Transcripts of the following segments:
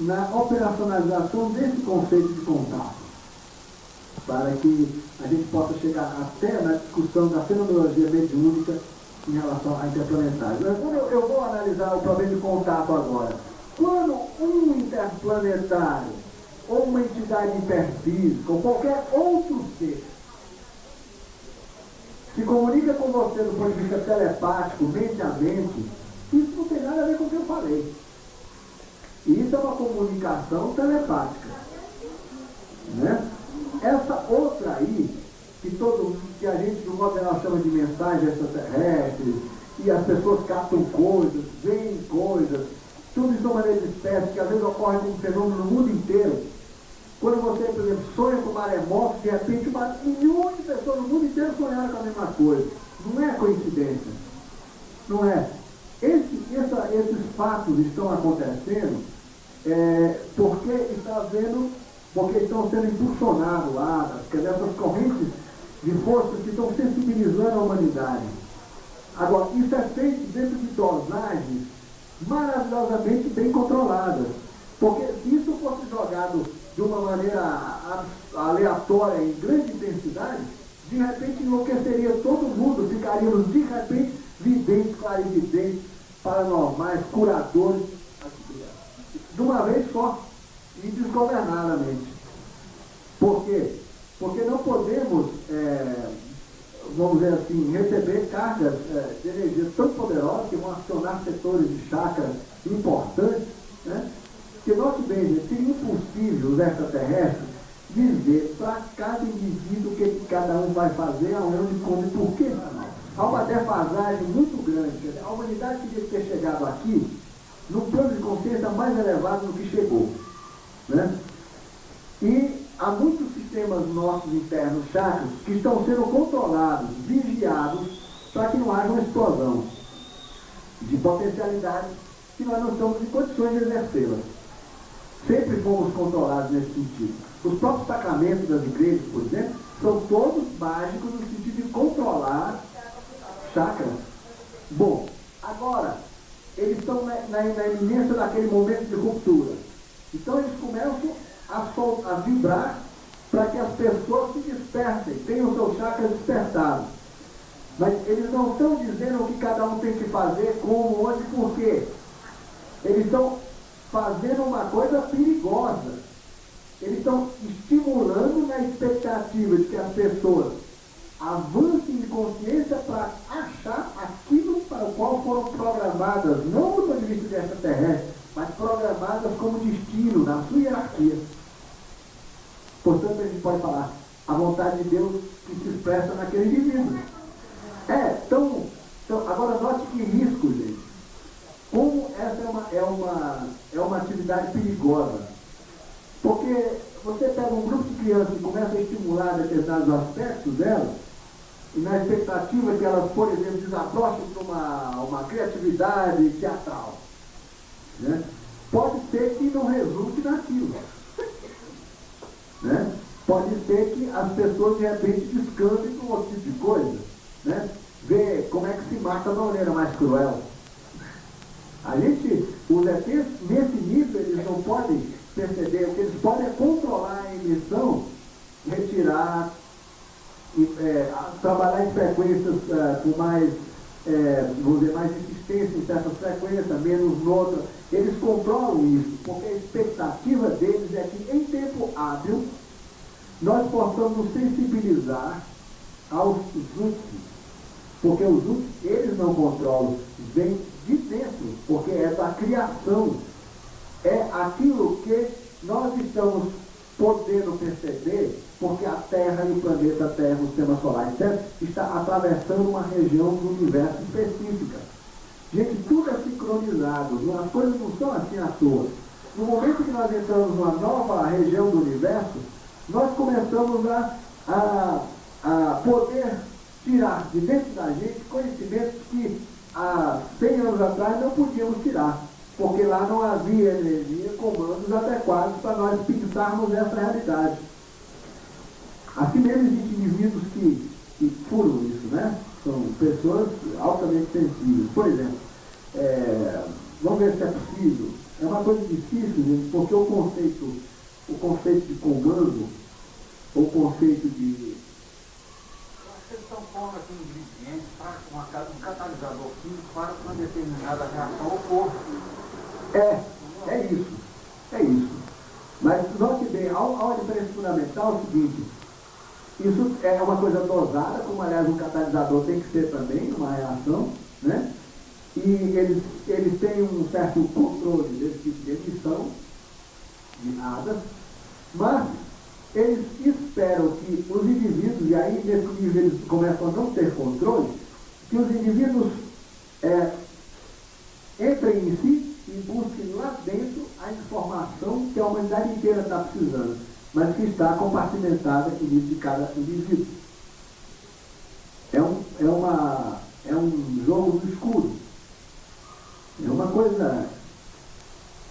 na operacionalização desse conceito de contato, para que a gente possa chegar até na discussão da fenomenologia mediúnica em relação a interplanetários. Eu vou analisar o problema de contato agora. Quando um interplanetário, ou uma entidade hiperfísica, ou qualquer outro ser, se comunica com você do ponto de vista telepático, mente a mente, isso não tem nada a ver com o que eu falei. Isso é uma comunicação telepática. Né? Essa outra aí, que a gente, de um modo geral, chama de mensagens extraterrestres, e as pessoas captam coisas, veem coisas, tudo isso de uma maneira de espécie, que às vezes ocorre como um fenômeno no mundo inteiro. Quando você, por exemplo, sonha com maremoto, de repente milhões de pessoas no mundo inteiro sonharam com a mesma coisa. Não é coincidência. Não é. Esses fatos estão acontecendo porque estão sendo impulsionados lá, essas correntes de forças que estão sensibilizando a humanidade. Agora, isso é feito dentro de dosagens maravilhosamente bem controladas. Porque se isso fosse jogado de uma maneira aleatória, em grande intensidade, de repente enlouqueceria todo mundo, ficaríamos de repente videntes, clarividentes, paranormais, curadores, de uma vez só, e desgovernadamente. Por quê? Porque não podemos, vamos dizer assim, receber cargas de energia tão poderosas que vão acionar setores de chakras importantes, né? Que, note bem, seria impossível os extraterrestres dizer para cada indivíduo o que cada um vai fazer, aonde, como e por quê. Há uma defasagem muito grande. A humanidade teria que ter chegado aqui num plano de consciência mais elevado do que chegou. Né? E há muitos sistemas nossos internos, chakras, que estão sendo controlados, vigiados, para que não haja uma explosão de potencialidades que nós não estamos em condições de exercê-las. Sempre fomos controlados nesse sentido. Os próprios sacramentos das igrejas, por exemplo, são todos mágicos no sentido de controlar chakras. Bom, agora, eles estão na iminência daquele momento de ruptura. Então eles começam a vibrar para que as pessoas se despertem, tenham seus chakras despertados. Mas eles não estão dizendo o que cada um tem que fazer, como, onde, por quê. Eles estão fazendo uma coisa perigosa. Eles estão estimulando na expectativa de que as pessoas avancem de consciência para achar aquilo para o qual foram programadas, não do ponto de vista de extraterrestre, mas programadas como destino, na sua hierarquia. Portanto, a gente pode falar, a vontade de Deus que se expressa naquele indivíduo. Então, agora note que risco, gente. Como essa é uma atividade perigosa. Porque você pega um grupo de crianças e começa a estimular determinados aspectos delas, e na expectativa que elas, por exemplo, desabrochem para uma criatividade teatral. Né? Pode ser que não resulte naquilo. Né? Pode ser que as pessoas de repente descansem com outro tipo de coisa. Né? Ver como é que se mata de uma maneira mais cruel. Os ETs, nesse nível, eles não podem perceber, o que eles podem é controlar a emissão, retirar, trabalhar em frequências com mais, vamos dizer, mais insistência em certas frequências, menos noutra. Eles controlam isso, porque a expectativa deles é que em tempo hábil nós possamos nos sensibilizar aos Zuts, porque os Zuts, eles não controlam, vem de dentro, porque é da criação, é aquilo que nós estamos podendo perceber, porque a Terra e o planeta Terra, o sistema solar, etc., está atravessando uma região do universo específica. Gente, tudo é sincronizado, as coisas não são assim à toa. No momento que nós entramos numa nova região do universo, nós começamos a poder tirar de dentro da gente conhecimentos que há 100 anos atrás não podíamos tirar, porque lá não havia energia, comandos adequados para nós pensarmos essa realidade. Assim mesmo existem indivíduos que furam isso, né? São pessoas altamente sensíveis. Por exemplo, vamos ver se é possível, É uma coisa difícil, gente, porque o conceito de comando, ou o conceito de... Eu acho que eles estão pondo aqui ingredientes para um catalisador químico para uma determinada reação oposta. É isso. É isso. Mas note bem, há uma diferença fundamental, é o seguinte: isso é uma coisa dosada, como aliás um catalisador tem que ser também, numa reação, né? E eles têm um certo controle desse tipo de emissão de nada, mas eles esperam que os indivíduos, e aí nesse nível eles começam a não ter controle, que os indivíduos entrem em si e busquem lá dentro a informação que a humanidade inteira está precisando, mas que está compartimentada dentro de cada indivíduo. É um jogo no escuro. É uma coisa,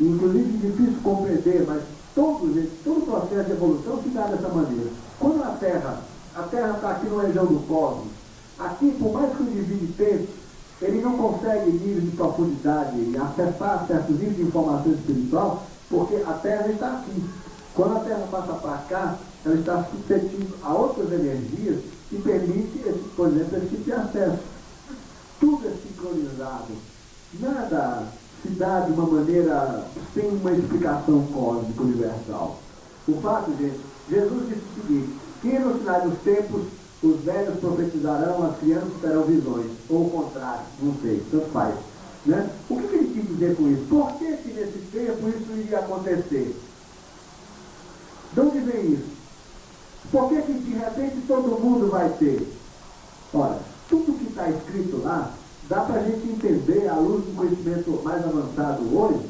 inclusive, difícil compreender, mas todo o processo de evolução se dá dessa maneira. Quando a Terra está aqui na região do cosmos, aqui, por mais que o indivíduo tente, ele não consegue níveis de profundidade e acessar certos níveis de informação espiritual, porque a Terra está aqui. Quando a Terra passa para cá, ela está suscetível a outras energias que permitem, por exemplo, esse tipo de acesso. Tudo é sincronizado. Nada se dá de uma maneira sem uma explicação cósmica universal. O fato, gente, Jesus disse o seguinte: que no final dos tempos os velhos profetizarão, as crianças terão visões, ou o contrário, não sei, tanto faz. Né? O que ele quis dizer com isso? Por que nesse tempo isso iria acontecer? De onde vem isso? Por que de repente todo mundo vai ter? Ora, tudo que está escrito lá, dá para a gente entender, à luz do conhecimento mais avançado hoje,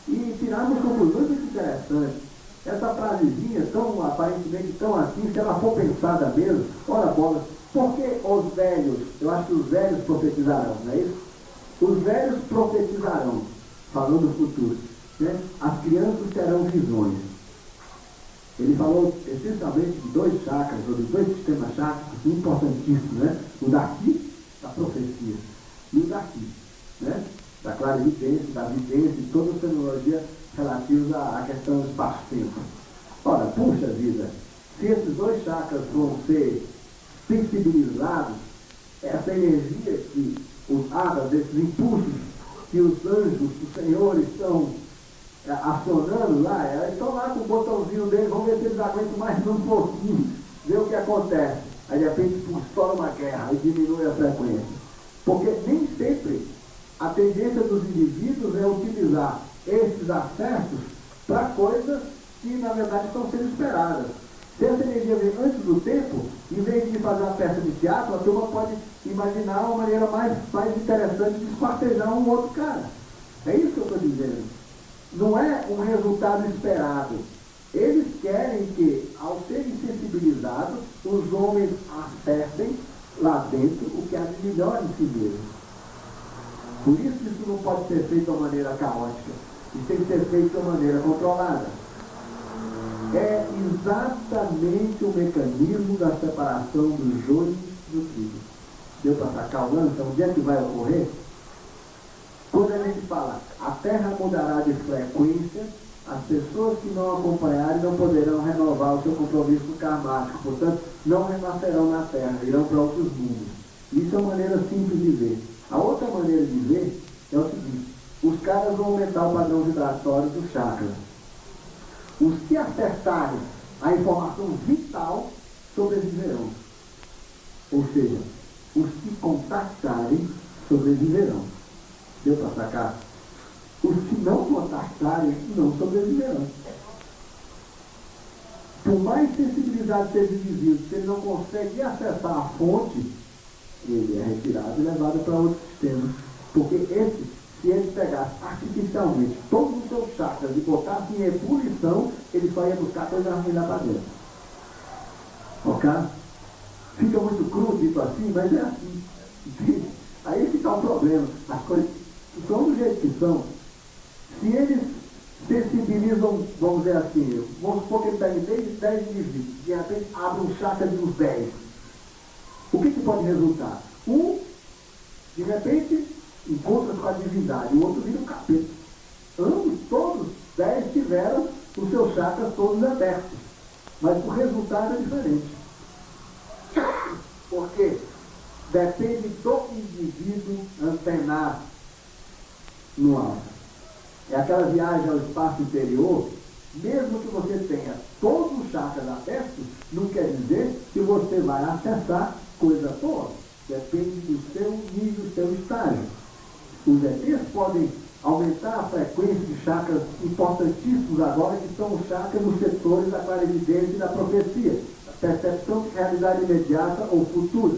e tirarmos conclusões muito interessantes. Essa frasezinha, aparentemente tão assim, se ela for pensada mesmo, ora bola, por que os velhos, eu acho que os velhos profetizarão, não é isso? Os velhos profetizarão, falando do futuro, né? As crianças terão visões. Ele falou essencialmente de dois chakras, ou de dois sistemas chákricos importantíssimos, né? O daqui, da profecia, e o daqui, né? Da clarividência, da vidência e toda a tecnologia relativos à questão do espaço-tempo. Ora, puxa vida, se esses dois chakras vão ser sensibilizados, essa energia que os hadas, esses impulsos que os anjos do Senhor estão acionando lá, eles estão lá com o botãozinho deles, vamos ver se eles aguentam mais um pouquinho, ver o que acontece. Aí de repente estoura uma guerra e diminui a frequência. Porque nem sempre a tendência dos indivíduos é utilizar esses acessos para coisas que na verdade estão sendo esperadas. Se essa energia vem antes do tempo, em vez de fazer uma peça de teatro, a turma pode imaginar uma maneira mais interessante de esquartejar um outro cara. É isso que eu estou dizendo. Não é um resultado esperado. Eles querem que, ao serem sensibilizados, os homens acessem lá dentro o que há de melhor em si mesmo. Por isso não pode ser feito de uma maneira caótica. Isso tem que ser feito de uma maneira controlada. É exatamente o mecanismo da separação do joio do trigo. Deu para sacar o lance? Onde é que vai ocorrer? Quando a gente fala, a Terra mudará de frequência, as pessoas que não acompanharem não poderão renovar o seu compromisso karmático, portanto, não renascerão na Terra, irão para outros mundos. Isso é uma maneira simples de ver. A outra maneira de ver é o seguinte: os caras vão aumentar o padrão vibratório dos chakras. Os que acertarem a informação vital sobreviverão. Ou seja, os que contactarem sobreviverão. Deu para sacar? Os que não contactarem não sobreviverão. Por mais sensibilidade seja o indivíduo, se ele não consegue acessar a fonte, ele é retirado e levado para outro sistema. Porque esse, se ele pegasse artificialmente todos os seus chakras e botasse em ebulição, ele só ia buscar coisa ruim lá para dentro. Ok? Fica muito cru, tipo assim, mas é assim. Aí que está o problema. As coisas são do jeito que são. Se eles sensibilizam, vamos dizer assim, vamos supor que ele pegue 10 indivíduos, de repente abre um chakra de uns 10. O que pode resultar? Um, de repente, encontra com a divindade, o outro vira um capeta. Ambos, todos, 10 tiveram os seus chakras todos abertos. Mas o resultado é diferente. Porque depende do indivíduo antenar no alto. É aquela viagem ao espaço interior, mesmo que você tenha todos os chakras abertos, não quer dizer que você vai acessar coisa boa. Depende do seu nível, do seu estágio. Os ETs podem aumentar a frequência de chakras importantíssimos agora, que são os chakras nos setores da clarividência e da profecia, da percepção de realidade imediata ou futura.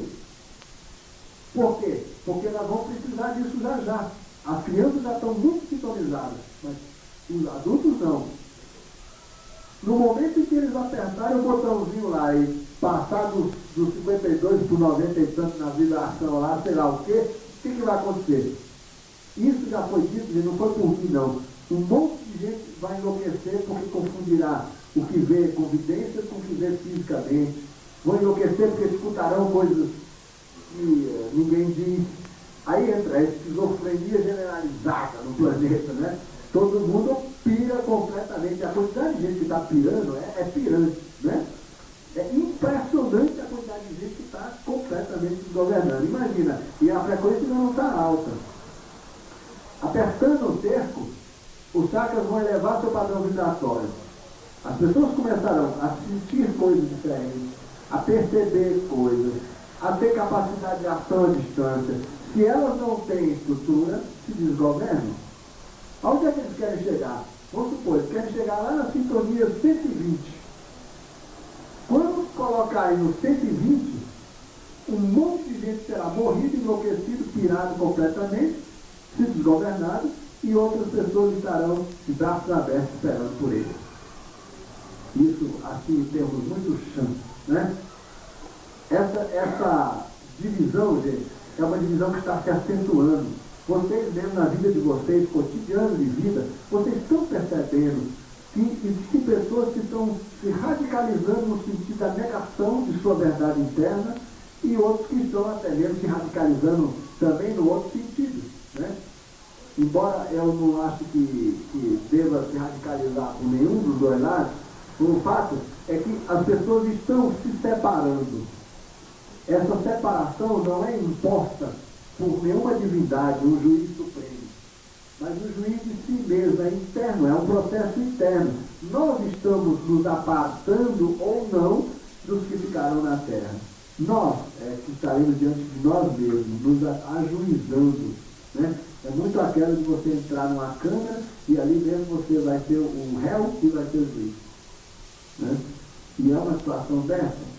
Por quê? Porque nós vamos precisar disso já já. As crianças já estão muito sintonizadas, mas os adultos não. No momento em que eles apertarem o botãozinho lá e passar dos 52 por 90 e tanto na vibração lá, sei lá o quê, o que vai acontecer? Isso já foi dito e não foi por mim não. Um monte de gente vai enlouquecer porque confundirá o que vê com vidência com o que vê fisicamente. Vão enlouquecer porque escutarão coisas que ninguém diz. Aí entra a esquizofrenia generalizada no planeta, né? Todo mundo pira completamente. A quantidade de gente que está pirando é pirante, né? É impressionante a quantidade de gente que está completamente desgovernando. Imagina, e a frequência ainda não está alta. Apertando o cerco, os chakras vão elevar seu padrão vibratório. As pessoas começarão a sentir coisas diferentes, a perceber coisas, a ter capacidade de ação à distância. Se elas não têm estrutura, se desgovernam. Aonde é que eles querem chegar? Vamos supor, eles querem chegar lá na sintonia 120. Quando colocarem no 120, um monte de gente será morrido, enlouquecido, pirado completamente, se desgovernado, e outras pessoas estarão de braços abertos esperando por eles. Isso, assim, em termos muito chãos, né? Essa divisão, gente, é uma divisão que está se acentuando. Vocês mesmo na vida de vocês, cotidiano de vida, vocês estão percebendo que existem pessoas que estão se radicalizando no sentido da negação de sua verdade interna e outros que estão até mesmo se radicalizando também no outro sentido, né? Embora eu não acho que deva se radicalizar por nenhum dos dois lados, o fato é que as pessoas estão se separando. Essa separação não é imposta por nenhuma divindade, um juiz supremo, mas o juiz de si mesmo, é interno, é um processo interno. Nós estamos nos apartando ou não dos que ficarão na terra. Nós que estaremos diante de nós mesmos, nos ajuizando, né? É muito aquela de você entrar numa câmara e ali mesmo você vai ser o réu e vai ser o juiz, né? E é uma situação dessa.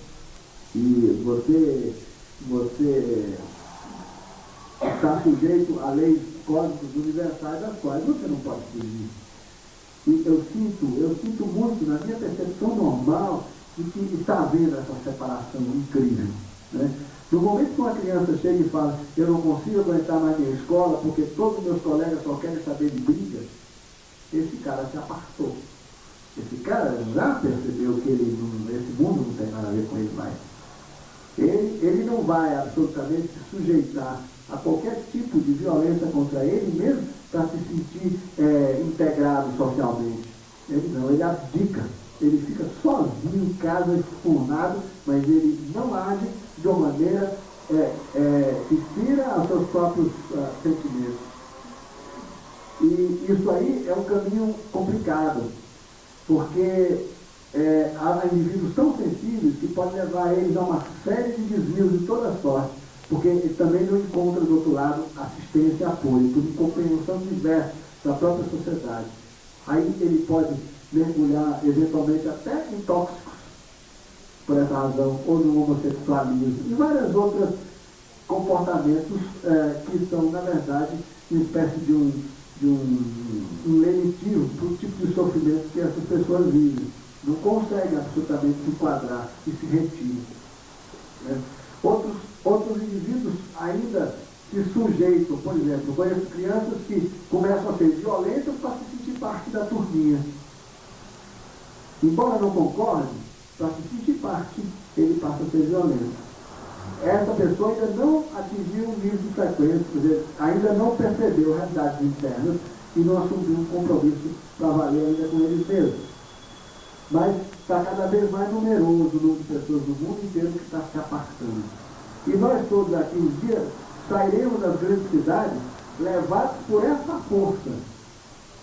E você está sujeito a leis cósmicos universais das quais você não pode fugir. E eu sinto muito na minha percepção normal de que está havendo essa separação incrível, né? No momento que uma criança chega e fala, eu não consigo aguentar mais minha escola porque todos os meus colegas só querem saber de briga, esse cara se apartou. Esse cara já percebeu que esse mundo não tem nada a ver com ele mais. Ele não vai absolutamente se sujeitar a qualquer tipo de violência contra ele mesmo para se sentir integrado socialmente. Ele abdica, ele fica sozinho em casa, esfurnado, mas ele não age de uma maneira que tira aos seus próprios sentimentos. E isso aí é um caminho complicado, porque há indivíduos tão sensíveis que podem levar eles a uma série de desvios de toda sorte, porque ele também não encontra do outro lado assistência e apoio, por incompreensão diversa da própria sociedade. Aí ele pode mergulhar eventualmente até em tóxicos, por essa razão, ou no homossexualismo, e vários outros comportamentos que são, na verdade, uma espécie de um lenitivo para o tipo de sofrimento que essas pessoas vivem. Não conseguem absolutamente se enquadrar e se retiram, né? Outros indivíduos ainda se sujeitam, por exemplo, conheço crianças que começam a ser violentas para se sentir parte da turminha. Embora não concorde, para se sentir parte, ele passa a ser violento. Essa pessoa ainda não atingiu um nível de frequência, quer dizer, ainda não percebeu realidades internas e não assumir um compromisso para valer ainda com eles mesmos. Mas está cada vez mais numeroso o número de pessoas do mundo inteiro que está se afastando. E nós todos aqui um dia sairemos das grandes cidades levados por essa força.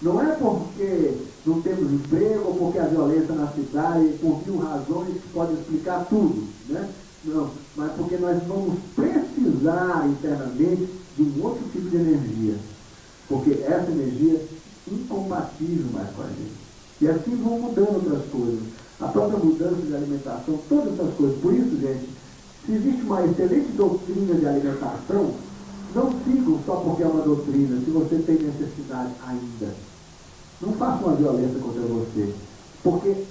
Não é porque não temos emprego ou porque a violência na cidade, por mil razões que podem explicar tudo, né? Não, mas porque nós vamos precisar internamente de um outro tipo de energia. Porque essa energia é incompatível mais com a gente. E assim vão mudando outras coisas. A própria mudança de alimentação, todas essas coisas. Por isso, gente, se existe uma excelente doutrina de alimentação, não sigam só porque é uma doutrina, se você tem necessidade ainda. Não faça uma violência contra você. Porque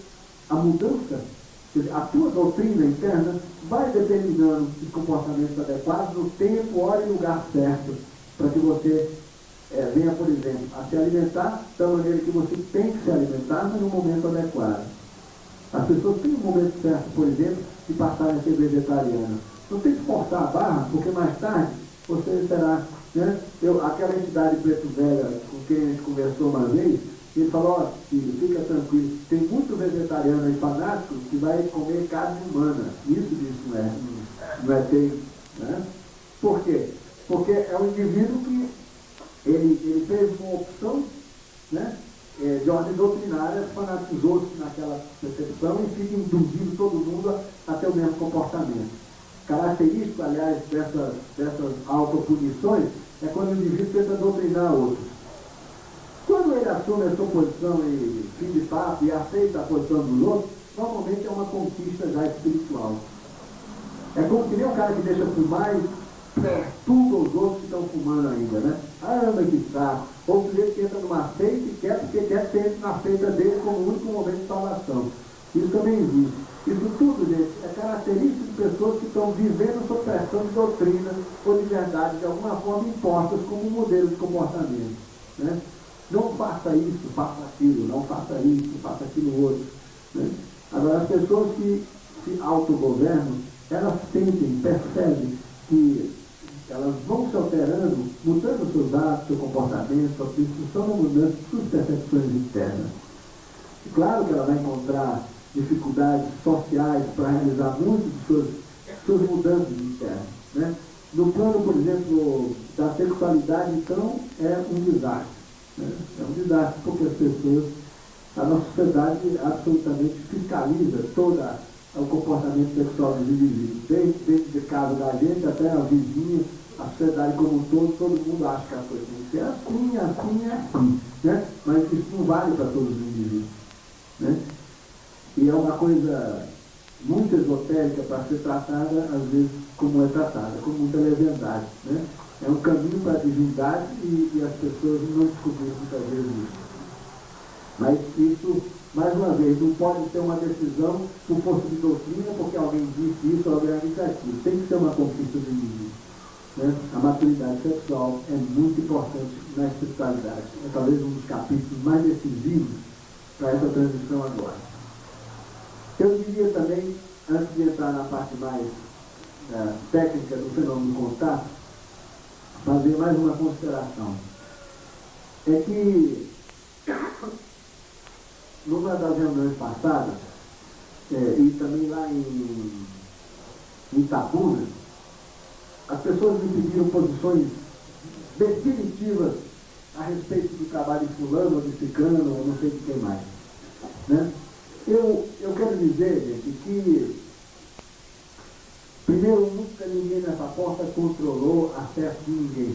a mudança, a tua doutrina interna, vai determinando os comportamentos adequados no tempo, hora e lugar certo, para que você venha, por exemplo, a se alimentar da maneira que você tem que se alimentar, mas no momento adequado. As pessoas têm um momento certo, por exemplo, de passarem a ser vegetarianas. Não tem que forçar a barra, porque mais tarde você será, né? Aquela entidade Preto Velha com quem a gente conversou uma vez, ele falou, ó, filho, fica tranquilo, tem muito vegetariano aí fanático que vai comer carne humana. Isso não é feio, né? Por quê? Porque é um indivíduo que ele fez uma opção, né, de ordem doutrinária, fanatizou-se naquela percepção e fica induzindo todo mundo a ter o mesmo comportamento. Característico, aliás, dessas autopunições é quando o indivíduo tenta doutrinar outros. Quando ele assume a sua posição e fim de papo e aceita a posição dos outros, normalmente é uma conquista já espiritual. É como que nem um cara que deixa fumar e perturba os outros que estão fumando ainda, né? Ah, mas que saco. Ou o sujeito que entra numa seita e quer, porque quer que entre na seita dele como o único momento de salvação. Isso também existe. Isso tudo, gente, é característico de pessoas que estão vivendo sob pressão de doutrina ou de verdade, de alguma forma impostas como um modelo de comportamento, né? Não faça isso, faça aquilo, não faça isso, faça aquilo outro, né? Agora, as pessoas que se autogovernam, elas sentem, percebem que elas vão se alterando, mudando seus hábitos, seu comportamento, sua são uma mudança de suas percepções internas. E claro que ela vai encontrar dificuldades sociais para realizar muitas de suas mudanças internas, né? No plano, por exemplo, da sexualidade, então, é um desastre. Né? É um desastre porque as pessoas, a nossa sociedade absolutamente fiscaliza todo o comportamento sexual dos indivíduos, desde o caso da gente até a vizinha, a sociedade como um todo mundo acha que a coisa tem que ser assim, né? Mas isso não vale para todos os indivíduos, né? E é uma coisa muito esotérica para ser tratada, às vezes, como é tratada, com muita leviandade, né? É um caminho para a divindade e as pessoas não descobriram muitas vezes isso. Mas isso, mais uma vez, não pode ser uma decisão por força de doutrina, porque alguém disse isso, alguém disse aquilo. Tem que ser uma conquista do indivíduo, né? A maturidade sexual é muito importante na espiritualidade. É talvez um dos capítulos mais decisivos para essa transição agora. Eu diria também, antes de entrar na parte mais técnica do fenômeno do contato, fazer mais uma consideração. É que, numa das reuniões passadas, e também lá em Itabuna, as pessoas me pediram posições definitivas a respeito do trabalho de fulano, ou de ciclano, ou não sei de quem mais, né? Eu quero dizer, gente, que primeiro, nunca ninguém nessa porta controlou acesso de ninguém,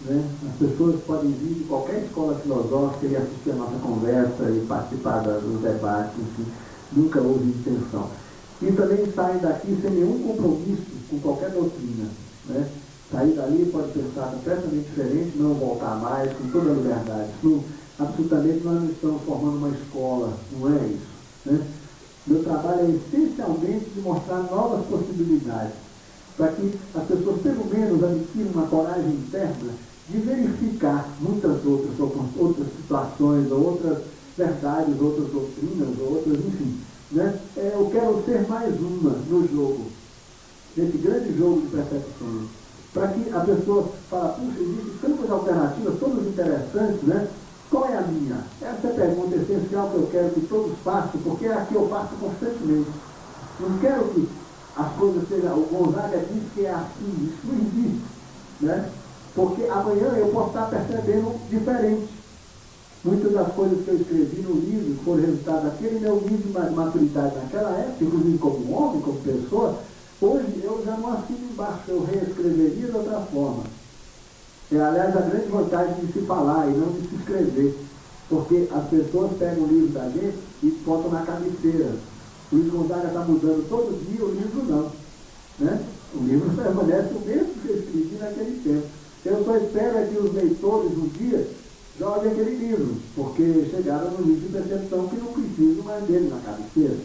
né? As pessoas podem vir de qualquer escola filosófica e assistir a nossa conversa e participar dos debates, enfim, nunca houve intenção. E também saem daqui sem nenhum compromisso com qualquer doutrina, né? Sair dali pode pensar completamente diferente, não voltar mais, com toda a liberdade. Isso, absolutamente, nós não estamos formando uma escola, não é isso, né? Meu trabalho é essencialmente de mostrar novas possibilidades, para que as pessoas pelo menos adquiram uma coragem interna de verificar muitas outras situações, ou outras verdades, outras doutrinas, ou outras, enfim, né? Eu quero ser mais uma no jogo, nesse grande jogo de percepções, para que a pessoa fale, puxa, existem tantas alternativas, todas interessantes, né? Qual é a minha? Essa é a pergunta essencial que eu quero que todos façam, porque é a que eu faço constantemente. Não quero que as coisas sejam... O Gonzaga diz que é assim, isso não existe, né? Porque amanhã eu posso estar percebendo diferente. Muitas das coisas que eu escrevi no livro foram resultado daquele meu nível de maturidade naquela época, inclusive como homem, como pessoa. Hoje eu já não assino embaixo, eu reescreveria de outra forma. É, aliás, a grande vantagem de se falar e não de se escrever. Porque as pessoas pegam o livro da gente e botam na cabeceira. O Luiz Gonzaga está mudando todo dia, o livro não. Né? O livro permanece o mesmo que eu escrevi naquele tempo. Eu só espero é que os leitores um dia joguem aquele livro, porque chegaram no nível de percepção que não precisam mais dele na cabeceira.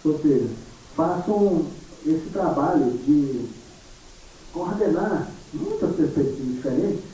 Ou seja, façam esse trabalho de coordenar muitas perspectivas diferentes